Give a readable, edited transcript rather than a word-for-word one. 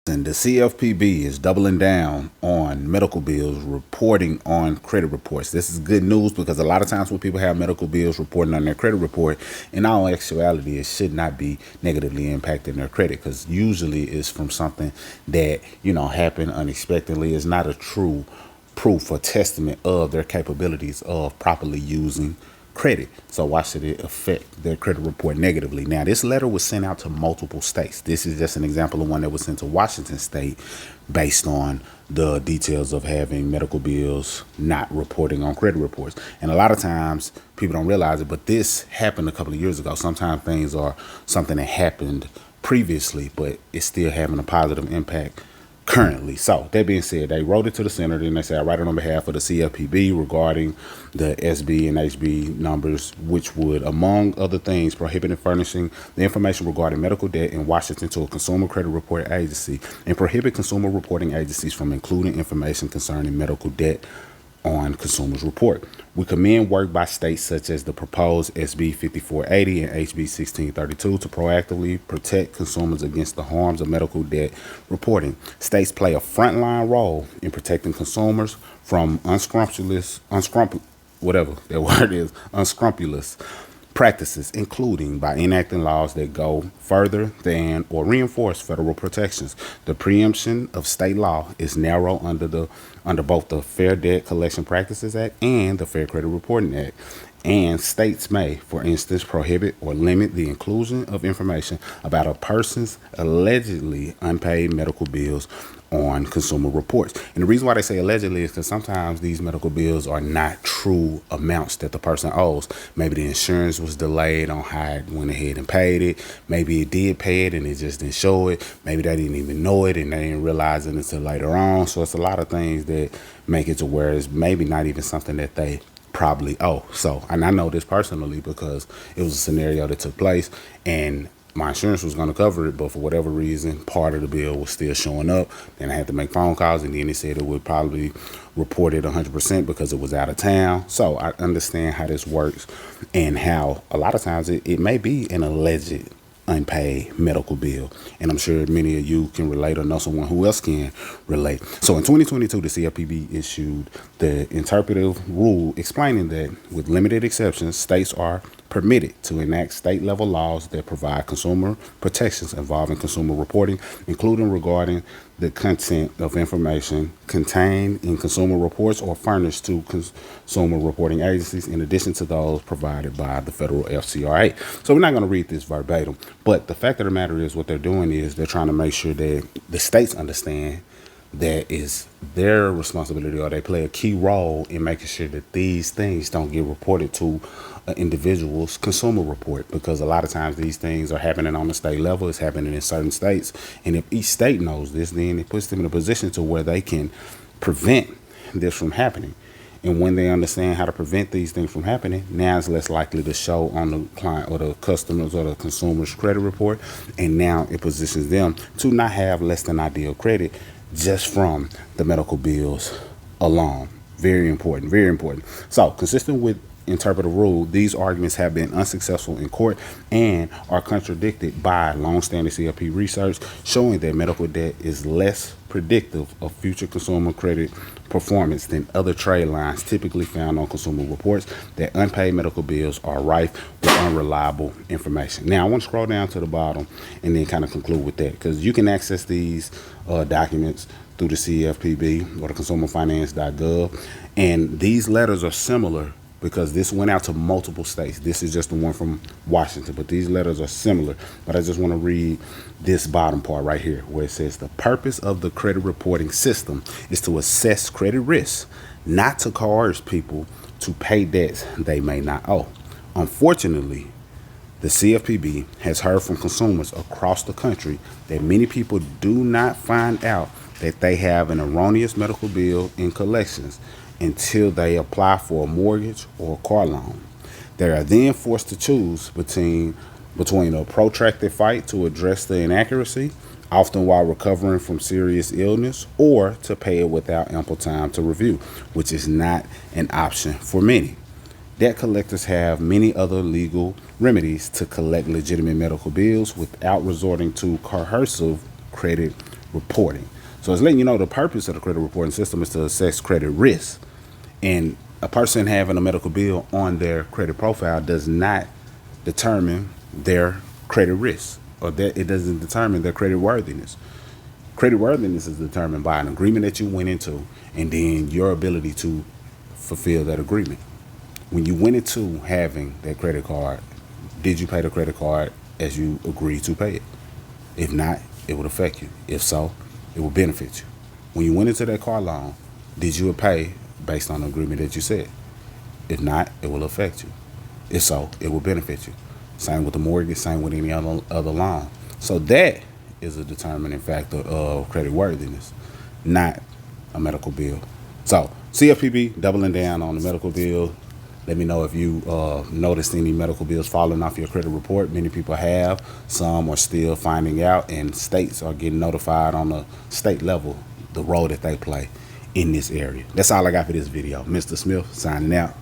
And the CFPB is doubling down on medical bills reporting on credit reports. This is good news because a lot of times when people have medical bills reporting on their credit report, in all actuality, it should not be negatively impacting their credit because usually it's from something that, happened unexpectedly. It's not a true proof or testament of their capabilities of properly using credit. So why should it affect their credit report negatively? Now, this letter was sent out to multiple states. This is just an example of one that was sent to Washington State based on the details of having medical bills not reporting on credit reports. And a lot of times people don't realize it, but this happened a couple of years ago. Sometimes things are something that happened previously, but it's still having a positive impact currently. So that being said, they wrote it to the senator and they said, I write it on behalf of the CFPB regarding the SB and HB numbers, which would, among other things, prohibit and furnishing the information regarding medical debt in Washington to a consumer credit report agency and prohibit consumer reporting agencies from including information concerning medical debt on consumers report. We commend work by states such as the proposed SB 5480 and HB 1632 to proactively protect consumers against the harms of medical debt reporting. States play a frontline role in protecting consumers from unscrupulous practices, including by enacting laws that go further than or reinforce federal protections. The preemption of state law is narrow under both the Fair Debt Collection Practices Act and the Fair Credit Reporting Act. And states may, for instance, prohibit or limit the inclusion of information about a person's allegedly unpaid medical bills on consumer reports. And the reason why they say allegedly is because sometimes these medical bills are not true amounts that the person owes. Maybe the insurance was delayed on how it went ahead and paid it. Maybe it did pay it and it just didn't show it. Maybe they didn't even know it and they didn't realize it until later on. So it's a lot of things that make it to where it's maybe not even something that they probably owe. So, and I know this personally because it was a scenario that took place and my insurance was going to cover it, but for whatever reason, part of the bill was still showing up. Then I had to make phone calls, and then they said it would probably report it 100% because it was out of town. So I understand how this works and how a lot of times it may be an alleged unpaid medical bill. And I'm sure many of you can relate or know someone who else can relate. So in 2022, the CFPB issued the interpretive rule explaining that with limited exceptions, states are permitted to enact state-level laws that provide consumer protections involving consumer reporting, including regarding the content of information contained in consumer reports or furnished to consumer reporting agencies, in addition to those provided by the federal FCRA. So we're not going to read this verbatim, but the fact of the matter is what they're doing is they're trying to make sure that the states understand that is their responsibility, or they play a key role in making sure that these things don't get reported to an individual's consumer report, because a lot of times these things are happening on the state level. It's happening in certain states, and if each state knows this, then it puts them in a position to where they can prevent this from happening. And when they understand how to prevent these things from happening, now it's less likely to show on the client or the customers or the consumer's credit report. And now it positions them to not have less than ideal credit just from the medical bills alone. Very important, very important. So consistent with interpretive rule, these arguments have been unsuccessful in court and are contradicted by long-standing CFP research showing that medical debt is less predictive of future consumer credit performance than other trade lines typically found on consumer reports, that unpaid medical bills are rife with unreliable information. Now, I want to scroll down to the bottom and then kind of conclude with that, because you can access these documents through the CFPB or the consumerfinance.gov, and these letters are similar because this went out to multiple states. This is just the one from Washington, but these letters are similar. But I just want to read this bottom part right here where it says the purpose of the credit reporting system is to assess credit risk, not to coerce people to pay debts they may not owe. Unfortunately, the CFPB has heard from consumers across the country that many people do not find out that they have an erroneous medical bill in collections until they apply for a mortgage or a car loan. They are then forced to choose between a protracted fight to address the inaccuracy, often while recovering from serious illness, or to pay it without ample time to review, which is not an option for many. Debt collectors have many other legal remedies to collect legitimate medical bills without resorting to coercive credit reporting. So it's letting you know the purpose of the credit reporting system is to assess credit risk. And a person having a medical bill on their credit profile does not determine their credit risk, or that it doesn't determine their credit worthiness. Credit worthiness is determined by an agreement that you went into and then your ability to fulfill that agreement. When you went into having that credit card, did you pay the credit card as you agreed to pay it? If not, it would affect you. If so, it will benefit you. When you went into that car loan, did you pay based on the agreement that you said? If not, it will affect you. If so, it will benefit you. Same with the mortgage, same with any other loan. So that is a determining factor of credit worthiness, not a medical bill. So CFPB doubling down on the medical bill. Let me know if you noticed any medical bills falling off your credit report. Many people have. Some are still finding out, and states are getting notified on the state level the role that they play in this area. That's all I got for this video. Mr. Smith signing out.